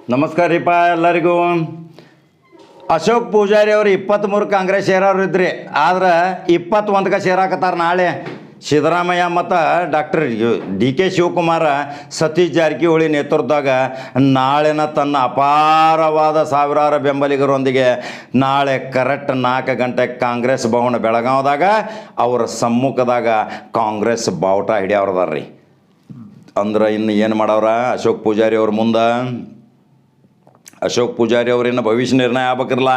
ನಮಸ್ಕಾರ ರೀಪಾ ಎಲ್ಲರಿಗೂ. ಅಶೋಕ್ ಪೂಜಾರಿ ಅವರು 23 ಕಾಂಗ್ರೆಸ್ ಸೇರೋರು ಇದ್ರಿ, ಆದ್ರೆ 21ಕ್ಕೆ ಸೇರಾಕತ್ತಾರ. ನಾಳೆ ಸಿದ್ದರಾಮಯ್ಯ ಮತ್ತು doctor D K Shivakumar Satish Jarkiholi ನೇತೃತ್ವದಾಗ ನಾಳಿನ ತನ್ನ ಅಪಾರವಾದ ಸಾವಿರಾರು ಬೆಂಬಲಿಗರೊಂದಿಗೆ ನಾಳೆ ಕರೆಕ್ಟ್ 4 ಗಂಟೆಗೆ ಕಾಂಗ್ರೆಸ್ ಭವನ ಬೆಳಗಾವದಾಗ ಅವರ ಸಮ್ಮುಖದಾಗ ಕಾಂಗ್ರೆಸ್ ಬಾವುಟ ಹಿಡಿಯವ್ರದಾರ್ರಿ. ಅಂದ್ರೆ ಇನ್ನು ಏನು ಮಾಡವ್ರ ಅಶೋಕ್ ಪೂಜಾರಿ ಅವ್ರ ಮುಂದೆ? ಅಶೋಕ್ ಪೂಜಾರಿ ಅವ್ರೇನು ಭವಿಷ್ಯ ನಿರ್ಣಯ ಆಗ್ಬೇಕಿರಲ್ಲ.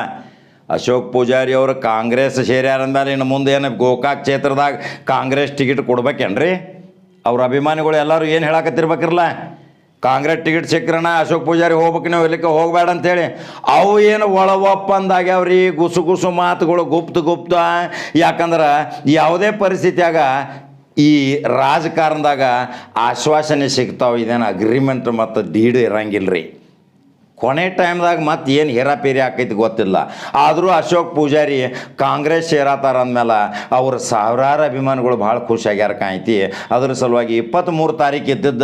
ಅಶೋಕ್ ಪೂಜಾರಿ ಅವರು ಕಾಂಗ್ರೆಸ್ ಸೇರ್ಯಾರಂದ್ಮೇಲೆ ಇನ್ನು ಮುಂದೆ ಏನು ಗೋಕಾಕ್ ಕ್ಷೇತ್ರದಾಗ ಕಾಂಗ್ರೆಸ್ ಟಿಕೆಟ್ ಕೊಡ್ಬೇಕೇನ್ರಿ? ಅವ್ರ ಅಭಿಮಾನಿಗಳು ಎಲ್ಲರೂ ಏನು ಹೇಳಕತ್ತಿರ್ಬೇಕಿರಲ್ಲ, ಕಾಂಗ್ರೆಸ್ ಟಿಕೆಟ್ ಸಿಕ್ಕರಣ ಅಶೋಕ್ ಪೂಜಾರಿ ಹೋಗ್ಬೇಕು, ನೀವು ಇಲ್ಲಿಕ್ಕೆ ಹೋಗಬೇಡ ಅಂಥೇಳಿ. ಅವು ಏನು ಒಳ ಒಪ್ಪಂದಾಗ್ಯಾವ್ರಿ, ಗುಸು ಮಾತುಗಳು ಗುಪ್ತ. ಯಾಕಂದ್ರೆ ಯಾವುದೇ ಪರಿಸ್ಥಿತಿಯಾಗ ಈ ರಾಜಕಾರಣದಾಗ ಆಶ್ವಾಸನೆ ಸಿಗ್ತಾವೆ, ಇದೇನು ಅಗ್ರಿಮೆಂಟ್ ಮತ್ತು ಡೀಡ್ ಇರಂಗಿಲ್ಲ ರೀ. ಕೊನೆ ಟೈಮ್ದಾಗ ಮತ್ತೆ ಏನು ಹೇರಾಪೇರಿ ಆಕೈತಿ ಗೊತ್ತಿಲ್ಲ. ಆದರೂ ಅಶೋಕ್ ಪೂಜಾರಿ ಕಾಂಗ್ರೆಸ್ ಸೇರಾತಾರ ಅಂದಮೇಲೆ ಅವ್ರ ಸಾವಿರಾರು ಅಭಿಮಾನಿಗಳು ಭಾಳ ಖುಷಿಯಾಗ್ಯಾರ ಕಾಯ್ತಿ. ಅದ್ರ ಸಲುವಾಗಿ 23 ತಾರೀಕು ಇದ್ದಿದ್ದ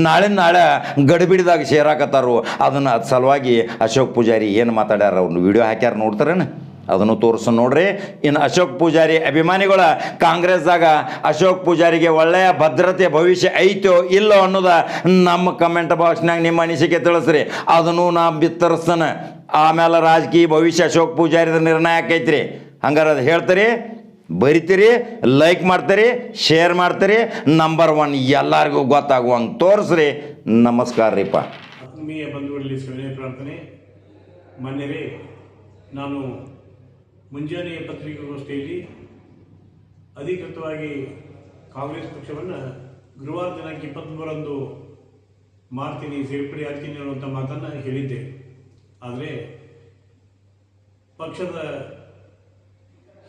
ನಾಳೆ ಗಡಿಬಿಡಿದಾಗ ಸೇರಾಕತ್ತಾರು. ಅದನ್ನು ಸಲುವಾಗಿ ಅಶೋಕ್ ಪೂಜಾರಿ ಏನು ಮಾತಾಡ್ಯಾರ ಅವ್ರನ್ನ ವಿಡಿಯೋ ಹಾಕ್ಯಾರ, ನೋಡ್ತಾರೇನು? ಅದನ್ನು ತೋರಿಸು ನೋಡ್ರಿ. ಇನ್ನು ಅಶೋಕ್ ಪೂಜಾರಿ ಅಭಿಮಾನಿಗಳ ಕಾಂಗ್ರೆಸ್ದಾಗ ಅಶೋಕ್ ಪೂಜಾರಿಗೆ ಒಳ್ಳೆಯ ಭದ್ರತೆ ಭವಿಷ್ಯ ಐತೋ ಇಲ್ಲೋ ಅನ್ನೋದ ನಮ್ಮ ಕಮೆಂಟ್ ಬಾಕ್ಸ್ನಾಗ ನಿಮ್ಮ ಅನಿಸಿಕೆ ತಿಳಿಸ್ರಿ, ಅದನ್ನು ನಾ ಬಿತ್ತರಿಸ್ತಾನೆ. ಆಮೇಲೆ ರಾಜಕೀಯ ಭವಿಷ್ಯ ಅಶೋಕ್ ಪೂಜಾರಿದ ನಿರ್ಣಯ ಆಕೈತ್ರಿ. ಹಂಗಾರೆ ಅದು ಹೇಳ್ತೀರಿ, ಬರಿತೀರಿ, ಲೈಕ್ ಮಾಡ್ತೀರಿ, ಶೇರ್ ಮಾಡ್ತೀರಿ. ನಂಬರ್ 1 ಎಲ್ಲರಿಗೂ ಗೊತ್ತಾಗುವಂಗೆ ತೋರಿಸ್ರಿ. ನಮಸ್ಕಾರ ರೀಪ. ಆತ್ಮೀಯ ಬಂಧುಗಳಲ್ಲಿ ಶಿವನೇ ಪ್ರಾರ್ಥನೆ. ಮಾನ್ಯರೇ, ನಾನು ಮುಂಜಾನೆಯ ಪತ್ರಿಕಾಗೋಷ್ಠಿಯಲ್ಲಿ ಅಧಿಕೃತವಾಗಿ ಕಾಂಗ್ರೆಸ್ ಪಕ್ಷವನ್ನು ಗುರುವಾರ ದಿನಾಂಕ 23ರಂದು ಮಾಡ್ತೀನಿ, ಸೇರ್ಪಡೆ ಆಗ್ತೀನಿ ಅನ್ನುವಂಥ ಮಾತನ್ನು ಹೇಳಿದ್ದೆ. ಆದರೆ ಪಕ್ಷದ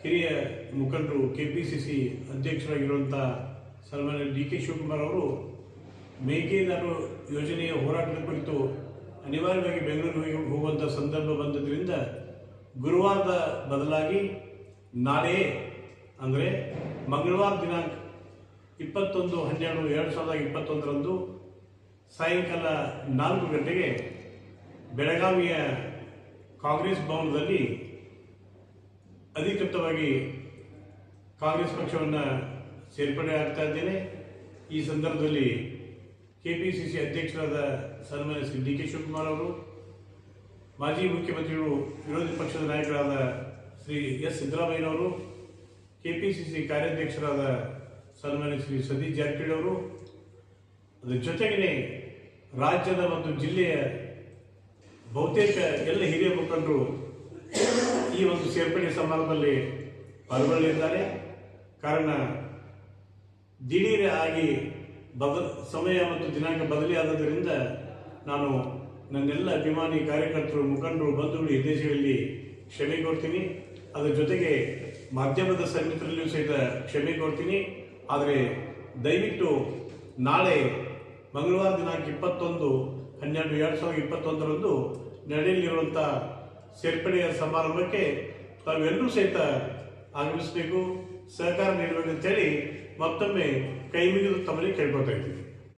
ಹಿರಿಯ ಮುಖಂಡರು KPCC ಅಧ್ಯಕ್ಷರಾಗಿರುವಂಥ ಸನ್ಮಾನ್ಯ ಡಿ ಕೆ ಶಿವಕುಮಾರ್ ಅವರು ಮೇಕೆದಾಟು ಯೋಜನೆಯ ಹೋರಾಟದ ಕುರಿತು ಅನಿವಾರ್ಯವಾಗಿ ಬೆಂಗಳೂರಿಗೆ ಹೋಗುವಂಥ ಸಂದರ್ಭ ಬಂದದ್ರಿಂದ ಗುರುವಾರದ ಬದಲಾಗಿ ನಾಳೆ ಅಂದರೆ ಮಂಗಳವಾರ ದಿನಾಂಕ 21/12/2021ರಂದು ಸಾಯಂಕಾಲ 4 ಗಂಟೆಗೆ ಬೆಳಗಾವಿಯ ಕಾಂಗ್ರೆಸ್ ಭವನದಲ್ಲಿ ಅಧಿಕೃತವಾಗಿ ಕಾಂಗ್ರೆಸ್ ಪಕ್ಷವನ್ನು ಸೇರ್ಪಡೆ ಆಗ್ತಾ ಇದ್ದೇನೆ. ಈ ಸಂದರ್ಭದಲ್ಲಿ KPCC ಅಧ್ಯಕ್ಷರಾದ ಸನ್ಮಾನ್ಯ ಶ್ರೀ ಡಿ ಕೆ ಶಿವಕುಮಾರ್ ಅವರು, ಮಾಜಿ ಮುಖ್ಯಮಂತ್ರಿಗಳು, ವಿರೋಧಿ ಪಕ್ಷದ ನಾಯಕರಾದ ಶ್ರೀ ಎಸ್ ಸಿದ್ದರಾಮಯ್ಯನವರು, KPCC ಕಾರ್ಯಾಧ್ಯಕ್ಷರಾದ ಸನ್ಮಾನ್ಯ ಶ್ರೀ ಸತೀಶ್ ಜಾರಕಿಹೊಳಿ ಅವರು, ಅದರ ಜೊತೆಗೇ ರಾಜ್ಯದ ಮತ್ತು ಜಿಲ್ಲೆಯ ಬಹುತೇಕ ಎಲ್ಲ ಹಿರಿಯ ಮುಖಂಡರು ಈ ಒಂದು ಸೇರ್ಪಡೆ ಸಮಾರಂಭದಲ್ಲಿ ಪಾಲ್ಗೊಳ್ಳಲಿದ್ದಾರೆ. ಕಾರಣ ದಿಢೀರ್ ಆಗಿ ಸಮಯ ಮತ್ತು ದಿನಾಂಕ ಬದಲಿಯಾದ್ದರಿಂದ ನಾನು ನನ್ನೆಲ್ಲ ಅಭಿಮಾನಿ ಕಾರ್ಯಕರ್ತರು, ಮುಖಂಡರು, ಬಂಧುಗಳು ಈ ದೇಶಗಳಲ್ಲಿ ಕ್ಷಮೆ ಕೋರ್ತೀನಿ. ಅದರ ಜೊತೆಗೆ ಮಾಧ್ಯಮದ ಸಮಿತಿಯಲ್ಲಿಯೂ ಸಹಿತ ಕ್ಷಮೆ ಕೋರ್ತೀನಿ. ಆದರೆ ದಯವಿಟ್ಟು ನಾಳೆ ಮಂಗಳವಾರ ದಿನಾಂಕ 21/12/2021ರಂದು ನಡೆಯಲಿರುವಂಥ ಸೇರ್ಪಡೆಯ ಸಮಾರಂಭಕ್ಕೆ ತಾವೆಲ್ಲರೂ ಸಹಿತ ಆಗಮಿಸಬೇಕು, ಸಹಕಾರ ನೀಡಬೇಕು ಅಂತೇಳಿ ಮತ್ತೊಮ್ಮೆ ಕೈ ಮುಗಿದು ತಮ್ಮಲ್ಲಿ ಕೇಳ್ಕೊತಾ ಇದ್ದೀನಿ.